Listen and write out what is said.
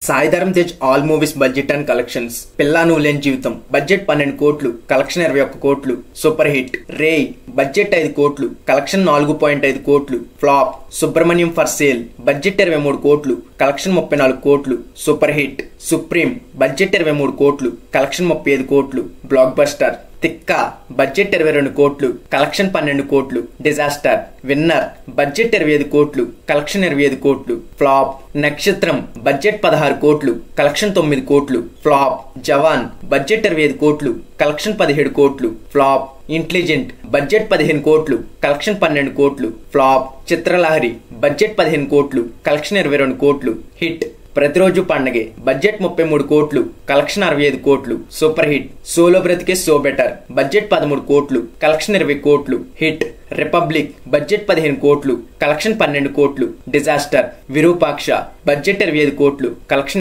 Sai Dharam Tej all movies budget and collections. పిల్లా నువ్వు లేని జీవితం బడ్జెట్ 12 కోట్లు, కలెక్షన్ 21 కోట్లు, సూపర్ హిట్. రేయ్ బడ్జెట్ 5 కోట్లు, కలెక్షన్ 4.5 కోట్లు, flop. Subrahmanyam for sale budget 23 కోట్లు, కలెక్షన్ 34 కోట్లు, సూపర్ హిట్. సుప్రీం బడ్జెట్ 23 కోట్లు, కలెక్షన్ 35 కోట్లు, బ్లాక్ బస్టర్. తిక్క బడ్జెట్ 22 కోట్లు, కలెక్షన్ 12 కోట్లు, డిజాస్టర్. విన్నర్ బడ్జెట్ 25 కోట్లు, కలెక్షన్ 25 కోట్లు, ఫ్లాప్. నక్షత్రం బడ్జెట్ 16 కోట్లు, కలెక్షన్ 9 కోట్లు, ఫ్లాప్. జవాన్ బడ్జెట్ 25 కోట్లు, కలెక్షన్ 17 కోట్లు, ఫ్లాప్. ఇంటెలిజెంట్ బడ్జెట్ 15 కోట్లు, కలెక్షన్ 12 కోట్లు, ఫ్లాప్. చిత్రలహరి బడ్జెట్ 15 కోట్లు, కలెక్షన్ 22 కోట్లు, హిట్. ప్రతిరోజు పండగే బడ్జెట్ 33 కోట్లు, కలెక్షన్ 65 కోట్లు, సూపర్ హిట్. సోలో బ్రతికే సో బెటర్ బడ్జెట్ 13 కోట్లు, కలెక్షన్ 20 కోట్లు, హిట్. రిపబ్లిక్ బడ్జెట్ 15 కోట్లు, కలెక్షన్ 12 కోట్లు, డిజాస్టర్. విరూపాక్ష బడ్జెట్ 25 కోట్లు, కలెక్షన్